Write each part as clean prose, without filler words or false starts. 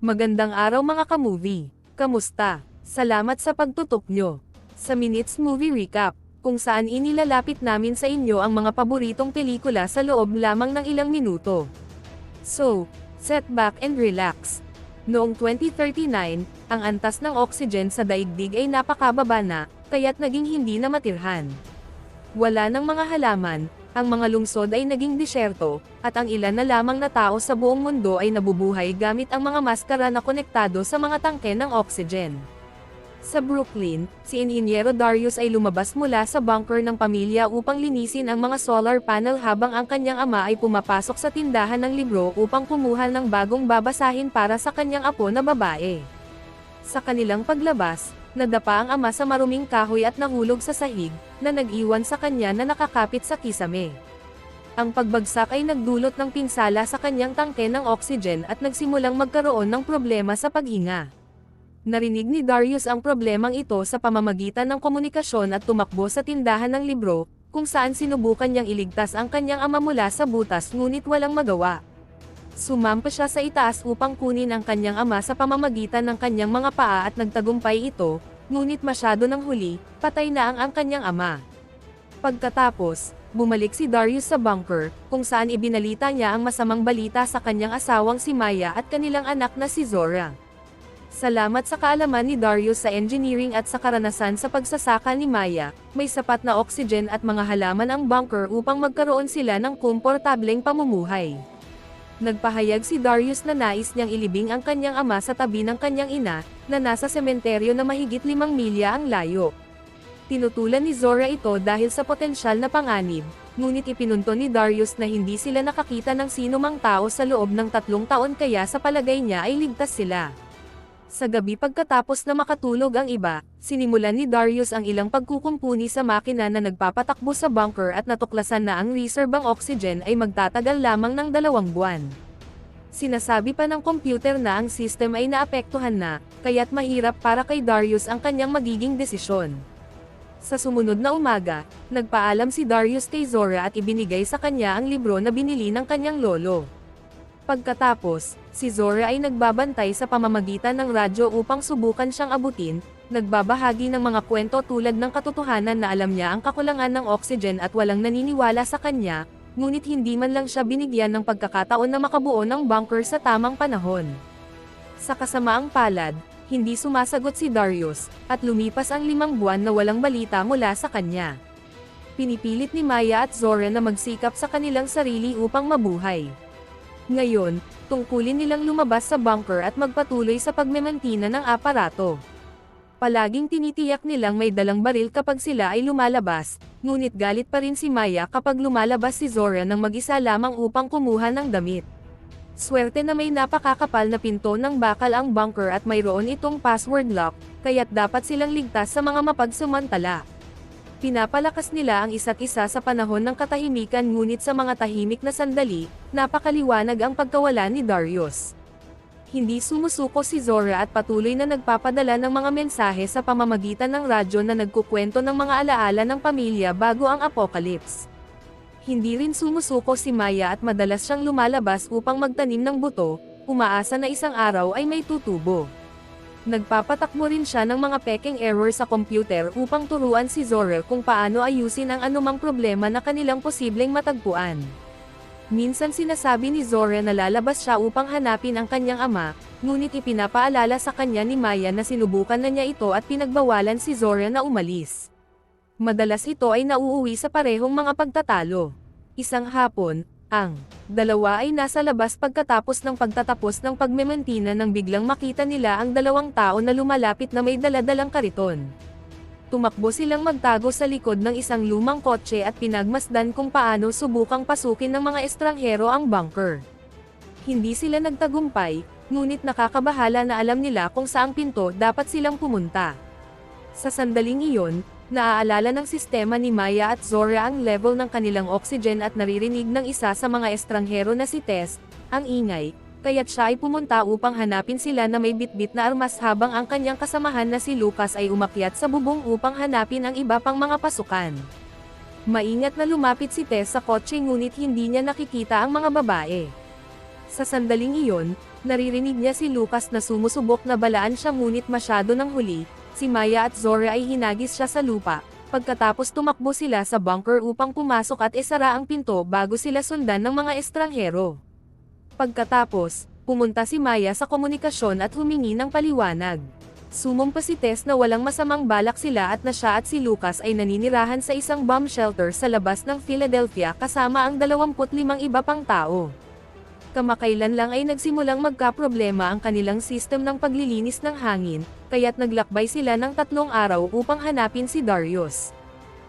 Magandang araw mga ka-movie. Kamusta? Salamat sa pagtutok nyo sa Minutes Movie Recap, kung saan inilalapit namin sa inyo ang mga paboritong pelikula sa loob lamang ng ilang minuto. So, set back and relax. Noong 2039, ang antas ng oxygen sa daigdig ay napakababa na, kaya't naging hindi na matirhan. Wala ng mga halaman, ang mga lungsod ay naging disyerto, at ang ilan na lamang na tao sa buong mundo ay nabubuhay gamit ang mga maskara na konektado sa mga tangke ng oxygen. Sa Brooklyn, si Inhinyero Darius ay lumabas mula sa bunker ng pamilya upang linisin ang mga solar panel habang ang kanyang ama ay pumapasok sa tindahan ng libro upang kumuha ng bagong babasahin para sa kanyang apo na babae. Sa kanilang paglabas, nadapa ang ama sa maruming kahoy at nahulog sa sahig, na nag-iwan sa kanya na nakakapit sa kisame. Ang pagbagsak ay nagdulot ng pinsala sa kanyang tangke ng oxygen at nagsimulang magkaroon ng problema sa paghinga. Narinig ni Darius ang problemang ito sa pamamagitan ng komunikasyon at tumakbo sa tindahan ng libro, kung saan sinubukan niyang iligtas ang kanyang ama mula sa butas ngunit walang magawa. Sumampa siya sa itaas upang kunin ang kanyang ama sa pamamagitan ng kanyang mga paa at nagtagumpay ito, ngunit masyado ng huli, patay na ang kanyang ama. Pagkatapos, bumalik si Darius sa bunker, kung saan ibinalita niya ang masamang balita sa kanyang asawang si Maya at kanilang anak na si Zora. Salamat sa kaalaman ni Darius sa engineering at sa karanasan sa pagsasaka ni Maya, may sapat na oxygen at mga halaman ang bunker upang magkaroon sila ng komportableng pamumuhay. Nagpahayag si Darius na nais niyang ilibing ang kanyang ama sa tabi ng kanyang ina, na nasa sementeryo na mahigit 5 milya ang layo. Tinutulan ni Zora ito dahil sa potensyal na panganib, ngunit ipinunto ni Darius na hindi sila nakakita ng sinumang tao sa loob ng 3 taon kaya sa palagay niya ay ligtas sila. Sa gabi pagkatapos na makatulog ang iba, sinimulan ni Darius ang ilang pagkukumpuni sa makina na nagpapatakbo sa bunker at natuklasan na ang reserbang oxygen ay magtatagal lamang ng 2 buwan. Sinasabi pa ng computer na ang system ay naapektuhan na, kaya't mahirap para kay Darius ang kanyang magiging desisyon. Sa sumunod na umaga, nagpaalam si Darius kay Zora at ibinigay sa kanya ang libro na binili ng kanyang lolo. Pagkatapos, si Zora ay nagbabantay sa pamamagitan ng radyo upang subukan siyang abutin, nagbabahagi ng mga kwento tulad ng katotohanan na alam niya ang kakulangan ng oxygen at walang naniniwala sa kanya, ngunit hindi man lang siya binigyan ng pagkakataon na makabuo ng bunker sa tamang panahon. Sa kasamaang palad, hindi sumasagot si Darius, at lumipas ang 5 buwan na walang balita mula sa kanya. Pinipilit ni Maya at Zora na magsikap sa kanilang sarili upang mabuhay. Ngayon, tungkulin nilang lumabas sa bunker at magpatuloy sa pagmemantina ng aparato. Palaging tinitiyak nilang may dalang baril kapag sila ay lumalabas, ngunit galit pa rin si Maya kapag lumalabas si Zora ng mag-isa lamang upang kumuha ng damit. Swerte na may napakakapal na pinto ng bakal ang bunker at mayroon itong password lock, kaya't dapat silang ligtas sa mga mapagsamantala. Pinapalakas nila ang isa't isa sa panahon ng katahimikan ngunit sa mga tahimik na sandali, napakaliwanag ang pagkawala ni Darius. Hindi sumusuko si Zora at patuloy na nagpapadala ng mga mensahe sa pamamagitan ng radyo na nagkukwento ng mga alaala ng pamilya bago ang apocalypse. Hindi rin sumusuko si Maya at madalas siyang lumalabas upang magtanim ng buto, umaasa na isang araw ay may tutubo. Nagpapatakbo rin siya ng mga peking error sa computer upang turuan si Zora kung paano ayusin ang anumang problema na kanilang posibleng matagpuan. Minsan sinasabi ni Zora na lalabas siya upang hanapin ang kanyang ama, ngunit ipinapaalala sa kanya ni Maya na sinubukan na niya ito at pinagbawalan si Zora na umalis. Madalas ito ay nauuwi sa parehong mga pagtatalo. Isang hapon, ang dalawa ay nasa labas pagkatapos ng pagtatapos ng pagmemantina nang biglang makita nila ang 2 tao na lumalapit na may daladalang kariton. Tumakbo silang magtago sa likod ng isang lumang kotse at pinagmasdan kung paano subukang pasukin ng mga estranghero ang bunker. Hindi sila nagtagumpay, ngunit nakakabahala na alam nila kung saang pinto dapat silang pumunta. Sa sandaling iyon, naaalala ng sistema ni Maya at Zora ang level ng kanilang oxygen at naririnig ng isa sa mga estranghero na si Tess, ang ingay, kaya't siya ay pumunta upang hanapin sila na may bitbit na armas habang ang kanyang kasamahan na si Lucas ay umakyat sa bubong upang hanapin ang iba pang mga pasukan. Maingat na lumapit si Tess sa kotse ngunit hindi niya nakikita ang mga babae. Sa sandaling iyon, Naririnig niya si Lucas na sumusubok na balaan siya ngunit masyado nang huli, si Maya at Zora ay hinagis siya sa lupa. Pagkatapos tumakbo sila sa bunker upang pumasok at isara ang pinto bago sila sundan ng mga estranghero. Pagkatapos, pumunta si Maya sa komunikasyon at humingi ng paliwanag. Sumumpa si Tess na walang masamang balak sila at na siya at si Lucas ay naninirahan sa isang bomb shelter sa labas ng Philadelphia kasama ang 25 iba pang tao. Kamakailan lang ay nagsimulang magkaproblema ang kanilang sistem ng paglilinis ng hangin, kaya't naglakbay sila ng 3 araw upang hanapin si Darius.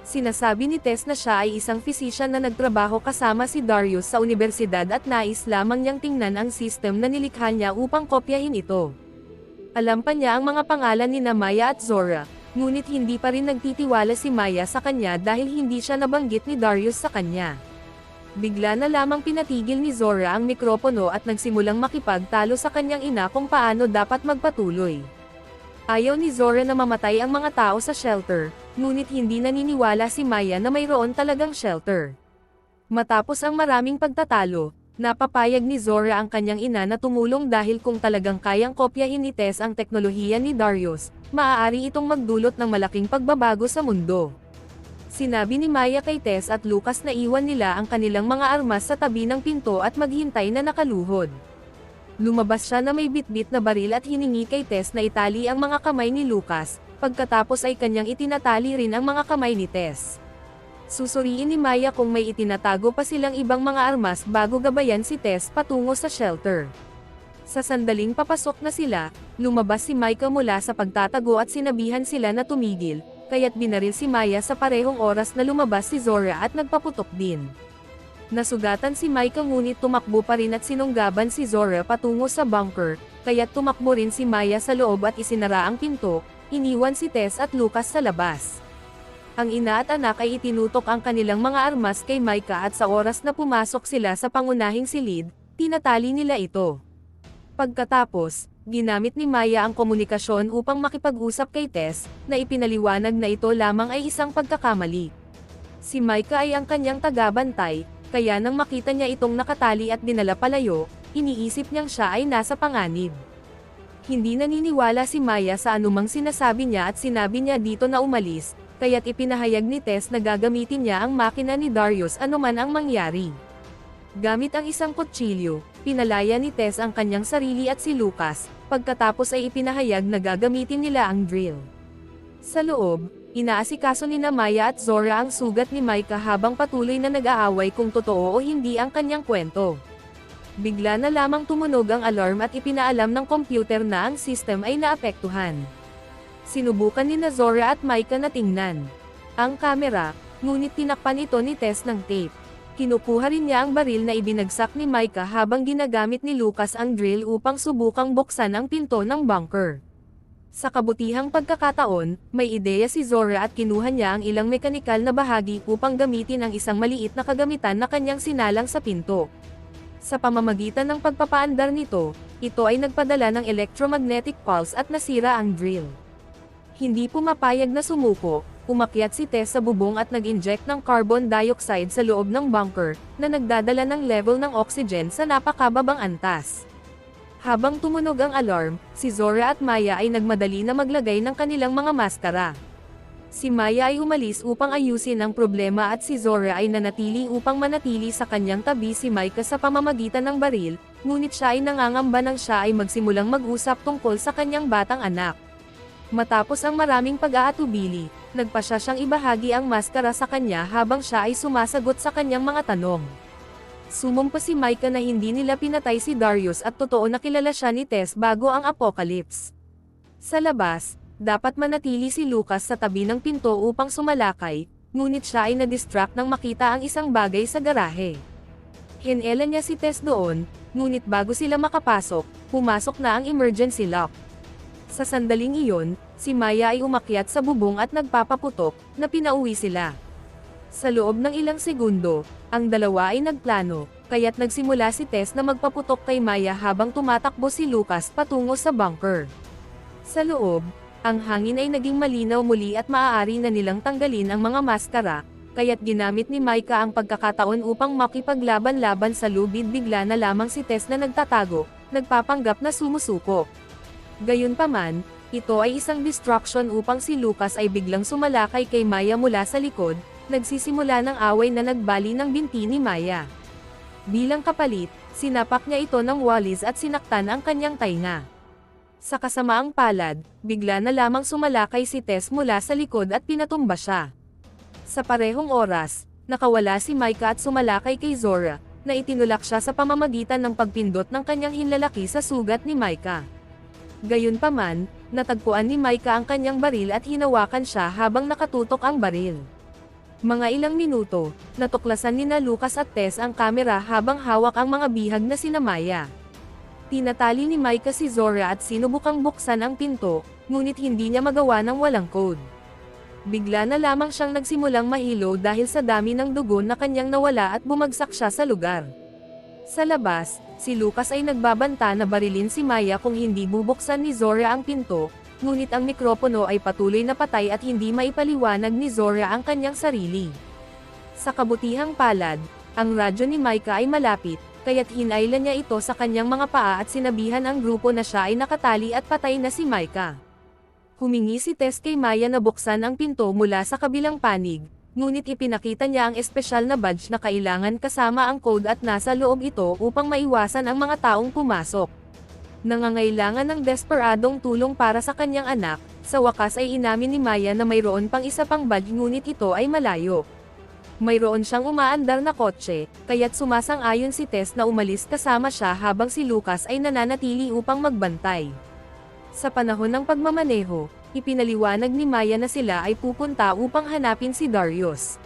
Sinasabi ni Tess na siya ay isang physician na nagtrabaho kasama si Darius sa universidad at nais lamang niyang tingnan ang sistem na nilikha niya upang kopyahin ito. Alam pa niya ang mga pangalan ni Maya at Zora, ngunit hindi pa rin nagtitiwala si Maya sa kanya dahil hindi siya nabanggit ni Darius sa kanya. Bigla na lamang pinatigil ni Zora ang mikropono at nagsimulang makipagtalo sa kanyang ina kung paano dapat magpatuloy. Ayaw ni Zora na mamatay ang mga tao sa shelter, ngunit hindi naniniwala si Maya na mayroon talagang shelter. Matapos ang maraming pagtatalo, napapayag ni Zora ang kanyang ina na tumulong dahil kung talagang kayang kopyahin ni Tess ang teknolohiya ni Darius, maaari itong magdulot ng malaking pagbabago sa mundo. Sinabi ni Maya kay Tess at Lucas na iwan nila ang kanilang mga armas sa tabi ng pinto at maghintay na nakaluhod. Lumabas siya na may bitbit na baril at hiningi kay Tess na itali ang mga kamay ni Lucas, pagkatapos ay kanyang itinatali rin ang mga kamay ni Tess. Susuriin ni Maya kung may itinatago pa silang ibang mga armas bago gabayan si Tess patungo sa shelter. Sa sandaling papasok na sila, lumabas si Micah mula sa pagtatago at sinabihan sila na tumigil, kaya't binaril si Maya sa parehong oras na lumabas si Zora at nagpaputok din. Nasugatan si Micah ngunit tumakbo pa rin at sinunggaban si Zora patungo sa bunker, kaya't tumakbo rin si Maya sa loob at isinara ang pinto, iniwan si Tess at Lucas sa labas. Ang ina at anak ay itinutok ang kanilang mga armas kay Micah at sa oras na pumasok sila sa pangunahing silid, tinatali nila ito. Pagkatapos, ginamit ni Maya ang komunikasyon upang makipag-usap kay Tess, na ipinaliwanag na ito lamang ay isang pagkakamali. Si Micah ay ang kanyang tagabantay, kaya nang makita niya itong nakatali at dinala palayo, iniisip niyang siya ay nasa panganib. Hindi naniniwala si Maya sa anumang sinasabi niya at sinabi niya dito na umalis, kaya't ipinahayag ni Tess na gagamitin niya ang makina ni Darius anuman ang mangyari. Gamit ang isang kutsilyo, pinalaya ni Tess ang kanyang sarili at si Lucas, pagkatapos ay ipinahayag na gagamitin nila ang drill. Sa loob, inaasikaso ni Maya at Zora ang sugat ni Micah habang patuloy na nag-aaway kung totoo o hindi ang kanyang kwento. Bigla na lamang tumunog ang alarm at ipinaalam ng computer na ang system ay naapektuhan. Sinubukan ni Zora at Micah na tingnan ang kamera, ngunit tinakpan ito ni Tess ng tape. Kinukuha rin niya ang baril na ibinagsak ni Micah habang ginagamit ni Lucas ang drill upang subukang buksan ang pinto ng bunker. Sa kabutihang pagkakataon, may ideya si Zora at kinuha niya ang ilang mekanikal na bahagi upang gamitin ang isang maliit na kagamitan na kanyang sinalang sa pinto. Sa pamamagitan ng pagpapaandar nito, ito ay nagpadala ng electromagnetic pulse at nasira ang drill. Hindi pumapayag na sumuko, umakyat si Tess sa bubong at nag-inject ng carbon dioxide sa loob ng bunker, na nagdadala ng level ng oxygen sa napakababang antas. Habang tumunog ang alarm, si Zora at Maya ay nagmadali na maglagay ng kanilang mga maskara. Si Maya ay umalis upang ayusin ang problema at si Zora ay nanatili upang manatili sa kanyang tabi si Micah sa pamamagitan ng baril, ngunit siya ay nangangamba nang siya ay magsimulang mag-usap tungkol sa kanyang batang anak. Matapos ang maraming pag-aatubili, nagpasya siyang ibahagi ang maskara sa kanya habang siya ay sumasagot sa kanyang mga tanong. Sumumpa si Micah na hindi nila pinatay si Darius at totoo na kilala siya ni Tess bago ang apocalypse. Sa labas, dapat manatili si Lucas sa tabi ng pinto upang sumalakay, ngunit siya ay na-distract nang makita ang isang bagay sa garahe. Hinela niya si Tess doon, ngunit bago sila makapasok, pumasok na ang emergency lock. Sa sandaling iyon, si Maya ay umakyat sa bubong at nagpapaputok, na pinauwi sila. Sa loob ng ilang segundo, ang dalawa ay nagplano, kaya't nagsimula si Tess na magpaputok kay Maya habang tumatakbo si Lucas patungo sa bunker. Sa loob, ang hangin ay naging malinaw muli at maaari na nilang tanggalin ang mga maskara, kaya't ginamit ni Micah ang pagkakataon upang makipaglaban-laban sa lubid. Bigla na lamang si Tess na nagtatago, nagpapanggap na sumusuko. Gayunpaman, ito ay isang distraction upang si Lucas ay biglang sumalakay kay Maya mula sa likod, nagsisimula ng away na nagbali ng binti ni Maya. Bilang kapalit, sinapak niya ito ng walis at sinaktan ang kanyang tainga. Sa kasamaang palad, bigla na lamang sumalakay si Tess mula sa likod at pinatumba siya. Sa parehong oras, nakawala si Micah at sumalakay kay Zora, na itinulak siya sa pamamagitan ng pagpindot ng kanyang hinlalaki sa sugat ni Micah. Gayunpaman, natagpuan ni Micah ang kanyang baril at hinawakan siya habang nakatutok ang baril. Mga ilang minuto, natuklasan ni Lucas at Tess ang kamera habang hawak ang mga bihag na sina Maya. Tinatali ni Micah si Zora at sinubukang buksan ang pinto, ngunit hindi niya magawa ng walang code. Bigla na lamang siyang nagsimulang mahilo dahil sa dami ng dugo na kanyang nawala at bumagsak siya sa lugar. Sa labas, si Lucas ay nagbabanta na barilin si Maya kung hindi bubuksan ni Zora ang pinto, ngunit ang mikropono ay patuloy na patay at hindi maipaliwanag ni Zora ang kanyang sarili. Sa kabutihang palad, ang radyo ni Micah ay malapit, kaya't hinailan niya ito sa kanyang mga paa at sinabihan ang grupo na siya ay nakatali at patay na si Micah. Humingi si Tess kay Maya na buksan ang pinto mula sa kabilang panig, ngunit ipinakita niya ang espesyal na badge na kailangan kasama ang code at nasa loob ito upang maiwasan ang mga taong pumasok. Nangangailangan ng desperadong tulong para sa kanyang anak, sa wakas ay inamin ni Maya na mayroon pang isa pang badge ngunit ito ay malayo. Mayroon siyang umaandar na kotse, kaya't sumasang-ayon si Tess na umalis kasama siya habang si Lucas ay nananatili upang magbantay. Sa panahon ng pagmamaneho, ipinaliwanag ni Maya na sila ay pupunta upang hanapin si Darius.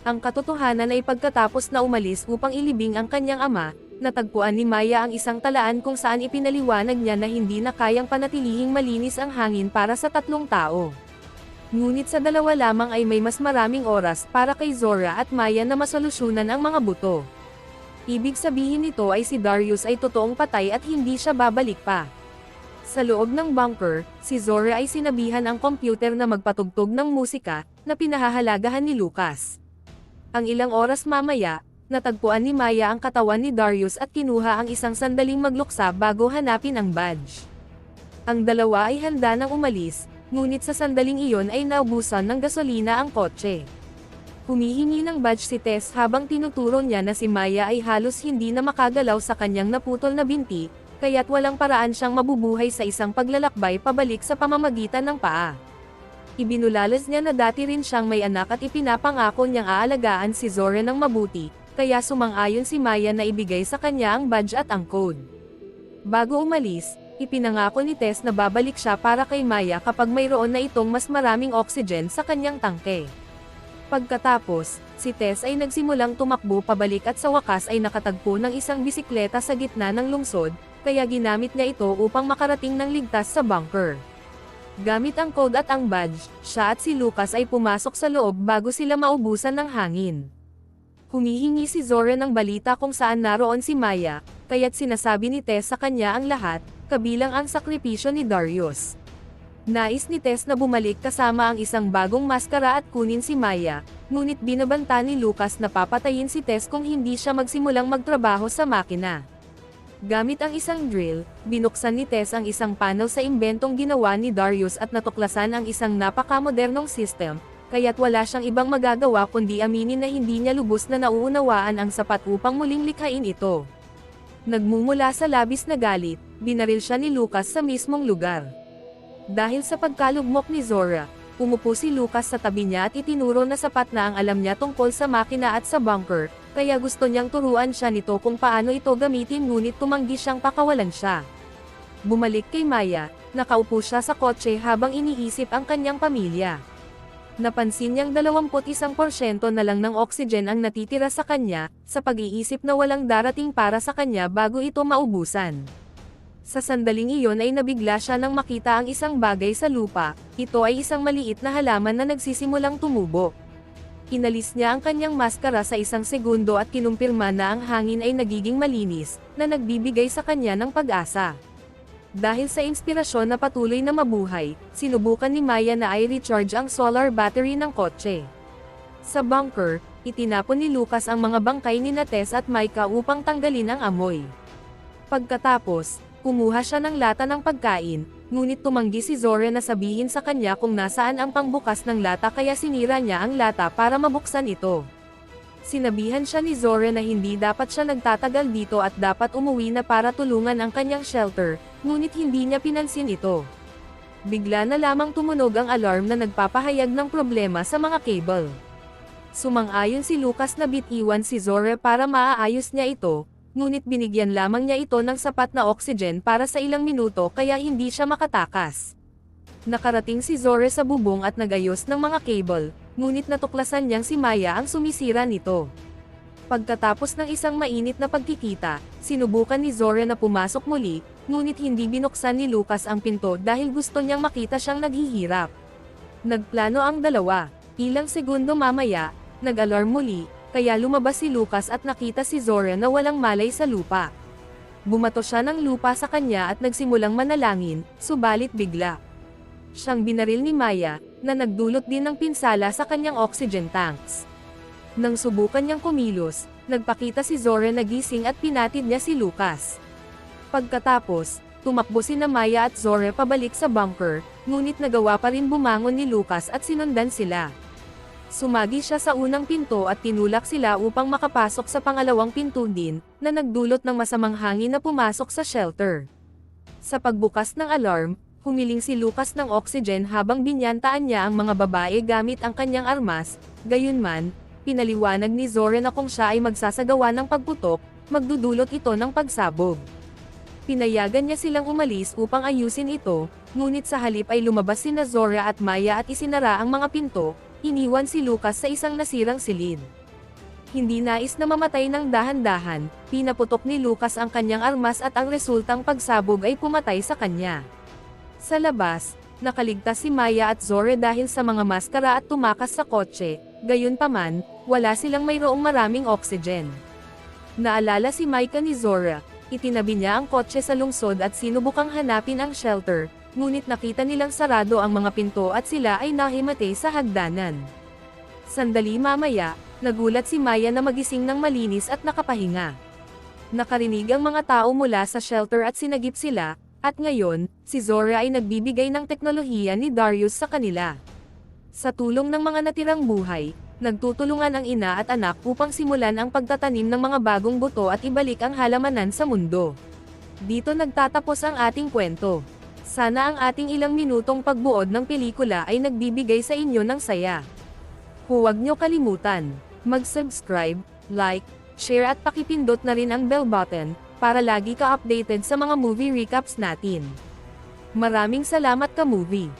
Ang katotohanan ay pagkatapos na umalis upang ilibing ang kanyang ama, natagpuan ni Maya ang isang talaan kung saan ipinaliwanag niya na hindi na kayang panatilihing malinis ang hangin para sa 3 tao. Ngunit sa 2 lamang ay may mas maraming oras para kay Zora at Maya na masolusyonan ang mga buto. Ibig sabihin nito ay si Darius ay totoong patay at hindi siya babalik pa. Sa loob ng bunker, si Zora ay sinabihan ang computer na magpatugtog ng musika, na pinahahalagahan ni Lucas. Ang ilang oras mamaya, natagpuan ni Maya ang katawan ni Darius at kinuha ang isang sandaling magluksa bago hanapin ang badge. Ang dalawa ay handa nang umalis, ngunit sa sandaling iyon ay naubusan ng gasolina ang kotse. Humihingi ng badge si Tess habang tinuturo niya na si Maya ay halos hindi na makagalaw sa kanyang naputol na binti, kaya't walang paraan siyang mabubuhay sa isang paglalakbay pabalik sa pamamagitan ng paa. Ibinulalas niya na dati rin siyang may anak at ipinapangako niyang aalagaan si Zora ng mabuti, kaya sumang-ayon si Maya na ibigay sa kanya ang badge at ang code. Bago umalis, ipinangako ni Tess na babalik siya para kay Maya kapag mayroon na itong mas maraming oxygen sa kanyang tangke. Pagkatapos, si Tess ay nagsimulang tumakbo pabalik at sa wakas ay nakatagpo ng isang bisikleta sa gitna ng lungsod, kaya ginamit niya ito upang makarating ng ligtas sa bunker. Gamit ang code at ang badge, siya at si Lucas ay pumasok sa loob bago sila maubusan ng hangin. Humihingi si Zora ng balita kung saan naroon si Maya, kaya't sinasabi ni Tess sa kanya ang lahat, kabilang ang sakripisyo ni Darius. Nais ni Tess na bumalik kasama ang isang bagong maskara at kunin si Maya, ngunit binabanta ni Lucas na papatayin si Tess kung hindi siya magsimulang magtrabaho sa makina. Gamit ang isang drill, binuksan ni Tess ang isang panel sa imbentong ginawa ni Darius at natuklasan ang isang napakamodernong system, kaya't wala siyang ibang magagawa kundi aminin na hindi niya lubos na nauunawaan ang sapat upang muling likhain ito. Nagmumula sa labis na galit, binaril siya ni Lucas sa mismong lugar. Dahil sa pagkalugmok ni Zora, umupo si Lucas sa tabi niya at itinuro na sapat na ang alam niya tungkol sa makina at sa bunker, kaya gusto niyang turuan siya nito kung paano ito gamitin ngunit tumanggi siyang pakawalan siya. Bumalik kay Maya, nakaupo siya sa kotse habang iniisip ang kanyang pamilya. Napansin niyang 21% na lang ng oxygen ang natitira sa kanya, sa pag-iisip na walang darating para sa kanya bago ito maubusan. Sa sandaling iyon ay nabigla siya nang makita ang isang bagay sa lupa, ito ay isang maliit na halaman na nagsisimulang tumubo. Inalis niya ang kanyang maskara sa isang segundo at kinumpirma na ang hangin ay nagiging malinis, na nagbibigay sa kanya ng pag-asa. Dahil sa inspirasyon na patuloy na mabuhay, sinubukan ni Maya na i-recharge ang solar battery ng kotse. Sa bunker, itinapon ni Lucas ang mga bangkay ni Tess at Micah upang tanggalin ang amoy. Pagkatapos, kumuha siya ng lata ng pagkain, ngunit tumanggi si Zora na sabihin sa kanya kung nasaan ang pangbukas ng lata kaya sinira niya ang lata para mabuksan ito. Sinabihan siya ni Zora na hindi dapat siya nagtatagal dito at dapat umuwi na para tulungan ang kanyang shelter, ngunit hindi niya pinansin ito. Bigla na lamang tumunog ang alarm na nagpapahayag ng problema sa mga cable. Sumang-ayon si Lucas na bitiwan si Zora para maaayos niya ito, ngunit binigyan lamang niya ito ng sapat na oxygen para sa ilang minuto kaya hindi siya makatakas. Nakarating si Zora sa bubong at nagayos ng mga cable, ngunit natuklasan niyang si Maya ang sumisira nito. Pagkatapos ng isang mainit na pagkikita, sinubukan ni Zora na pumasok muli, ngunit hindi binuksan ni Lucas ang pinto dahil gusto niyang makita siyang naghihirap. Nagplano ang dalawa. Ilang segundo mamaya, nag-alarm muli, kaya lumabas si Lucas at nakita si Zora na walang malay sa lupa. Bumato siya ng lupa sa kanya at nagsimulang manalangin, subalit bigla siyang binaril ni Maya, na nagdulot din ng pinsala sa kanyang oxygen tanks. Nang subukan niyang kumilos, nagpakita si Zora na gising at pinatid niya si Lucas. Pagkatapos, tumakbo sina Maya at Zora pabalik sa bunker, ngunit nagawa pa rin bumangon ni Lucas at sinundan sila. Sumagi siya sa unang pinto at tinulak sila upang makapasok sa pangalawang pinto din, na nagdulot ng masamang hangin na pumasok sa shelter. Sa pagbukas ng alarm, humiling si Lucas ng oxygen habang binyantaan niya ang mga babae gamit ang kanyang armas, gayunman, pinaliwanag ni Zora na kung siya ay magsasagawa ng pagputok, magdudulot ito ng pagsabog. Pinayagan niya silang umalis upang ayusin ito, ngunit sa halip ay lumabas sina Zora at Maya at isinara ang mga pinto, iniwan si Lucas sa isang nasirang silid. Hindi nais na mamatay ng dahan-dahan, pinaputok ni Lucas ang kanyang armas at ang resultang pagsabog ay pumatay sa kanya. Sa labas, nakaligtas si Maya at Zora dahil sa mga maskara at tumakas sa kotse, gayunpaman, wala silang mayroong maraming oxygen. Naalala si Micah ni Zora, itinabi niya ang kotse sa lungsod at sinubukang hanapin ang shelter, ngunit nakita nilang sarado ang mga pinto at sila ay nahimatay sa hagdanan. Sandali mamaya, nagulat si Maya na magising ng malinis at nakapahinga. Nakarinig ang mga tao mula sa shelter at sinagip sila, at ngayon, si Zora ay nagbibigay ng teknolohiya ni Darius sa kanila. Sa tulong ng mga natirang buhay, nagtutulungan ang ina at anak upang simulan ang pagtatanim ng mga bagong buto at ibalik ang halamanan sa mundo. Dito nagtatapos ang ating kwento. Sana ang ating ilang minutong pagbuod ng pelikula ay nagbibigay sa inyo ng saya. Huwag niyo kalimutan mag-subscribe, like, share at pakipindot na rin ang bell button, para lagi ka updated sa mga movie recaps natin. Maraming salamat ka movie!